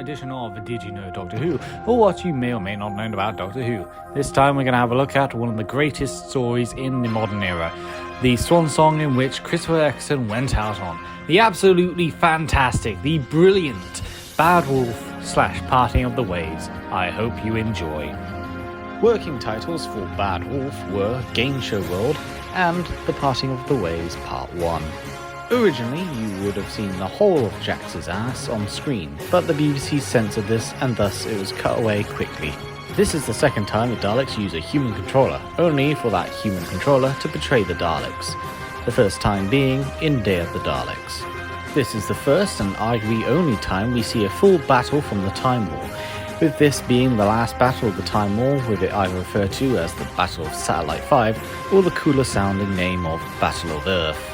edition of Did You Know Doctor Who, or what you may or may not know about Doctor Who. This time we're going to have a look at one of the greatest stories in the modern era, the swan song in which Christopher Eccleston went out on. The absolutely fantastic, the brilliant Bad Wolf / Parting of the Ways. I hope you enjoy. Working titles for Bad Wolf were Game Show World and The Parting of the Ways Part 1. Originally, you would have seen the whole of Jax's ass on screen, but the BBC censored this and thus it was cut away quickly. This is the second time the Daleks use a human controller, only for that human controller to betray the Daleks. The first time being in Day of the Daleks. This is the first and arguably only time we see a full battle from the Time War, with this being the last battle of the Time War, with it either referred to as the Battle of Satellite 5 or the cooler sounding name of Battle of Earth.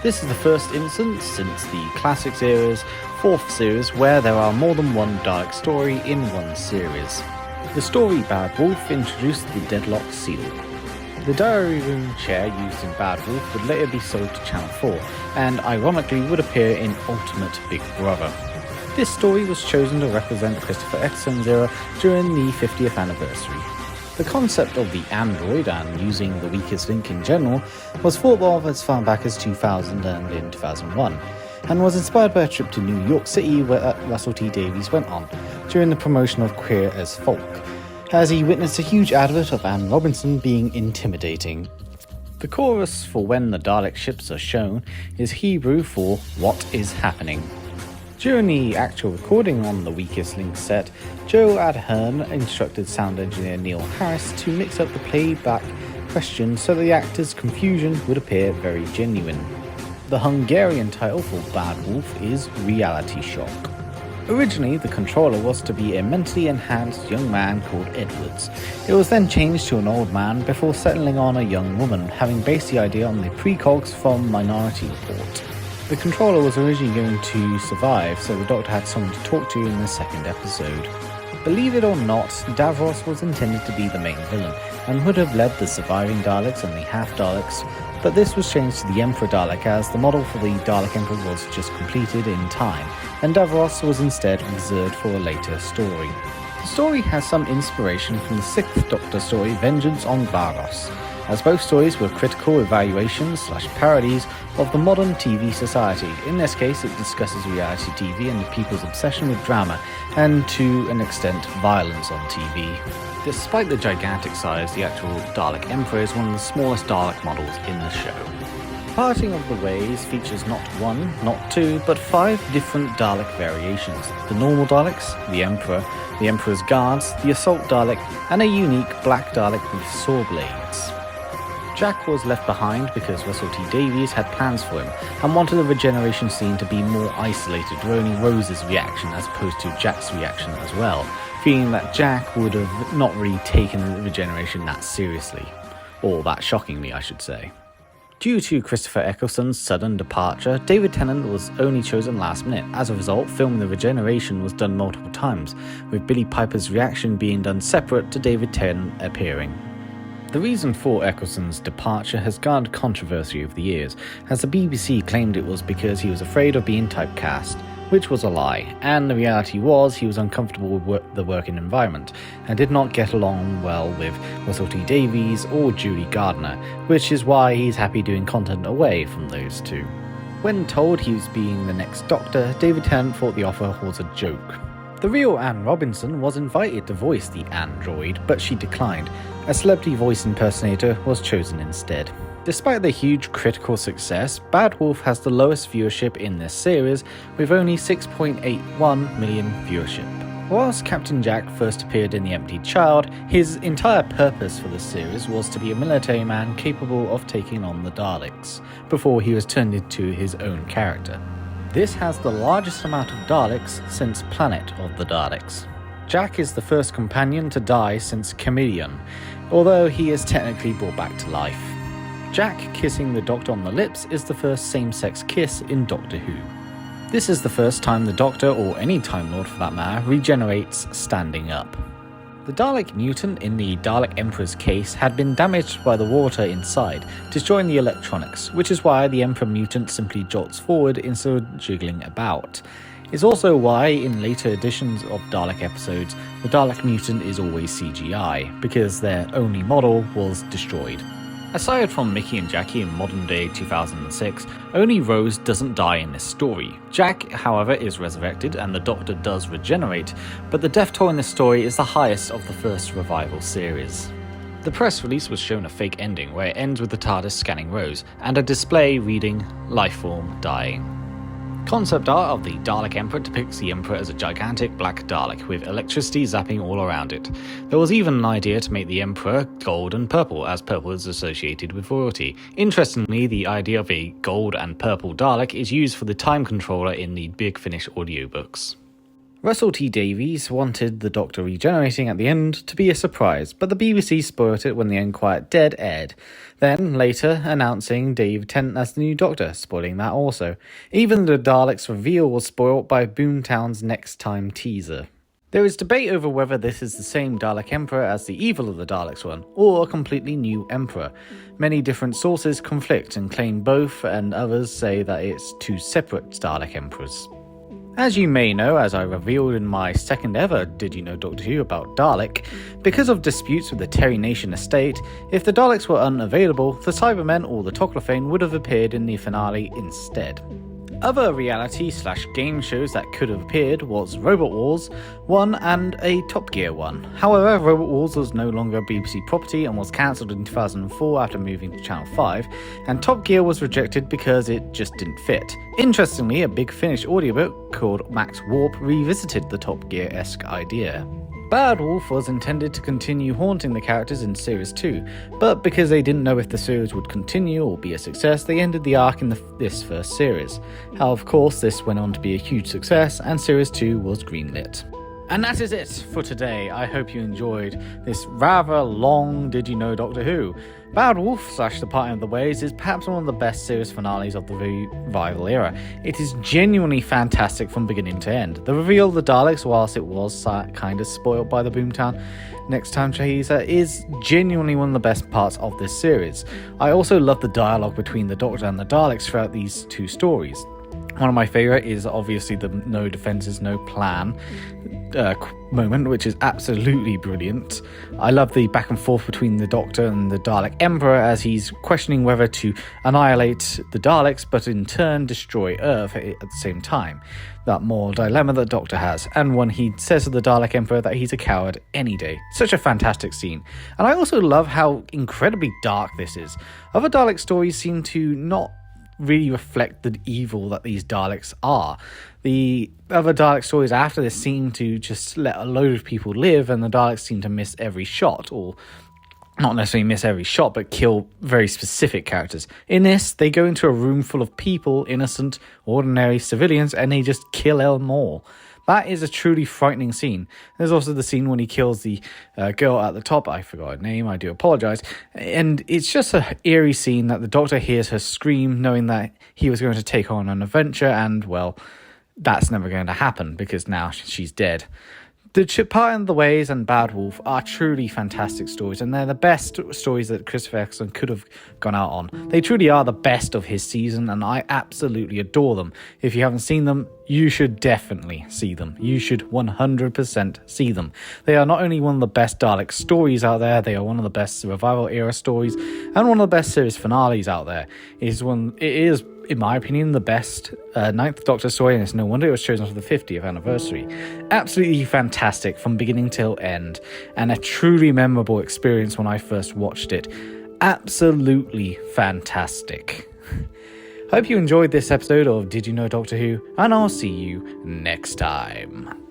This is the first instance since the Classics era's fourth series where there are more than one Dalek story in one series. The story Bad Wolf introduced the Deadlock Seal. The diary room chair used in Bad Wolf would later be sold to Channel 4, and ironically would appear in Ultimate Big Brother. This story was chosen to represent Christopher Eccleston's era during the 50th anniversary. The concept of the android and using the weakest link in general was thought of as far back as 2000 and in 2001, and was inspired by a trip to New York City where Russell T Davies went on during the promotion of Queer as Folk, as he witnessed a huge advert of Anne Robinson being intimidating. The chorus for when the Dalek ships are shown is Hebrew for "What is happening?" During the actual recording on the Weakest Link set, Joe Adhern instructed sound engineer Neil Harris to mix up the playback questions so the actors' confusion would appear very genuine. The Hungarian title for Bad Wolf is Reality Shock. Originally, the controller was to be a mentally enhanced young man called Edwards. It was then changed to an old man before settling on a young woman, having based the idea on the precogs from Minority Report. The controller was originally going to survive, so the Doctor had someone to talk to in the second episode. Believe it or not, Davros was intended to be the main villain, and would have led the surviving Daleks and the half-Daleks, but this was changed to the Emperor Dalek as the model for the Dalek Emperor was just completed in time, and Davros was instead reserved for a later story. The story has some inspiration from the 6th Doctor story Vengeance on Varos, as both stories were critical evaluations / parodies of the modern TV society. In this case, it discusses reality TV and the people's obsession with drama, and to an extent, violence on TV. Despite the gigantic size, the actual Dalek Emperor is one of the smallest Dalek models in the show. Parting of the Ways features not one, not two, but 5 different Dalek variations. The normal Daleks, the Emperor, the Emperor's Guards, the Assault Dalek, and a unique black Dalek with saw blades. Jack was left behind because Russell T Davies had plans for him and wanted the regeneration scene to be more isolated, where only Rose's reaction as opposed to Jack's reaction as well, feeling that Jack would have not really taken the regeneration that seriously, or that shockingly I should say. Due to Christopher Eccleston's sudden departure, David Tennant was only chosen last minute. As a result, filming the regeneration was done multiple times, with Billy Piper's reaction being done separate to David Tennant appearing. The reason for Eccleston's departure has garnered controversy over the years, as the BBC claimed it was because he was afraid of being typecast, which was a lie, and the reality was he was uncomfortable with the working environment, and did not get along well with Russell T Davies or Julie Gardner, which is why he's happy doing content away from those two. When told he was being the next Doctor, David Tennant thought the offer was a joke. The real Anne Robinson was invited to voice the android, but she declined. A celebrity voice impersonator was chosen instead. Despite the huge critical success, Bad Wolf has the lowest viewership in this series, with only 6.81 million viewership. Whilst Captain Jack first appeared in The Empty Child, his entire purpose for the series was to be a military man capable of taking on the Daleks, before he was turned into his own character. This has the largest amount of Daleks since Planet of the Daleks. Jack is the first companion to die since Chameleon, although he is technically brought back to life. Jack kissing the Doctor on the lips is the first same-sex kiss in Doctor Who. This is the first time the Doctor, or any Time Lord for that matter, regenerates standing up. The Dalek mutant in the Dalek Emperor's case had been damaged by the water inside, destroying the electronics, which is why the Emperor mutant simply jolts forward instead of jiggling about. It's also why in later editions of Dalek episodes, the Dalek mutant is always CGI, because their only model was destroyed. Aside from Mickey and Jackie in modern day 2006, only Rose doesn't die in this story. Jack, however, is resurrected and the Doctor does regenerate, but the death toll in this story is the highest of the first revival series. The press release was shown a fake ending where it ends with the TARDIS scanning Rose, and a display reading, "Lifeform dying." Concept art of the Dalek Emperor depicts the Emperor as a gigantic black Dalek with electricity zapping all around it. There was even an idea to make the Emperor gold and purple, as purple is associated with royalty. Interestingly, the idea of a gold and purple Dalek is used for the time controller in the Big Finish audiobooks. Russell T Davies wanted the Doctor regenerating at the end to be a surprise, but the BBC spoiled it when The Unquiet Dead aired, then later announcing Dave Tennant as the new Doctor, spoiling that also. Even the Daleks reveal was spoiled by Boomtown's Next Time teaser. There is debate over whether this is the same Dalek Emperor as the Evil of the Daleks one, or a completely new Emperor. Many different sources conflict and claim both, and others say that it's two separate Dalek Emperors. As you may know, as I revealed in my second ever Did You Know Doctor Who about Dalek, because of disputes with the Terry Nation estate, if the Daleks were unavailable, the Cybermen or the Toclophane would have appeared in the finale instead. Other reality/game shows that could have appeared was Robot Wars 1 and a Top Gear one. However, Robot Wars was no longer BBC property and was cancelled in 2004 after moving to Channel 5, and Top Gear was rejected because it just didn't fit. Interestingly, a Big Finish audiobook called Max Warp revisited the Top Gear-esque idea. Bad Wolf was intended to continue haunting the characters in Series 2, but because they didn't know if the series would continue or be a success, they ended the arc in this first series. How, of course, this went on to be a huge success, and Series 2 was greenlit. And that is it for today. I hope you enjoyed this rather long Did You Know Doctor Who. Bad Wolf / The Parting of the Ways is perhaps one of the best series finales of the revival era. It is genuinely fantastic from beginning to end. The reveal of the Daleks, whilst it was kind of spoiled by the Boomtown Next Time teaser, is genuinely one of the best parts of this series. I also love the dialogue between the Doctor and the Daleks throughout these two stories. One of my favourite is obviously the no defences, no plan moment, which is absolutely brilliant. I love the back and forth between the Doctor and the Dalek Emperor as he's questioning whether to annihilate the Daleks but in turn destroy Earth at the same time. That moral dilemma that the Doctor has, and when he says to the Dalek Emperor that he's a coward any day. Such a fantastic scene. And I also love how incredibly dark this is. Other Dalek stories seem to not really reflect the evil that these Daleks are. The other Dalek stories after this seem to just let a load of people live, and the Daleks seem to miss every shot, or not necessarily miss every shot, but kill very specific characters. In this, they go into a room full of people, innocent, ordinary civilians, and they just kill them all. That is a truly frightening scene. There's also the scene when he kills the girl at the top. I forgot her name, I do apologise. And it's just an eerie scene that the Doctor hears her scream, knowing that he was going to take her on an adventure, and, well, that's never going to happen because now she's dead. The Parting of the Ways and Bad Wolf are truly fantastic stories, and they're the best stories that Christopher Eccleston could have gone out on. They truly are the best of his season, and I absolutely adore them. If you haven't seen them, you should definitely see them. You should 100% see them. They are not only one of the best Dalek stories out there, they are one of the best revival era stories, and one of the best series finales out there. It is, in my opinion, the best Ninth Doctor story, and it's no wonder it was chosen for the 50th anniversary. Absolutely fantastic from beginning till end, and a truly memorable experience when I first watched it. Absolutely fantastic. Hope you enjoyed this episode of Did You Know Doctor Who, and I'll see you next time.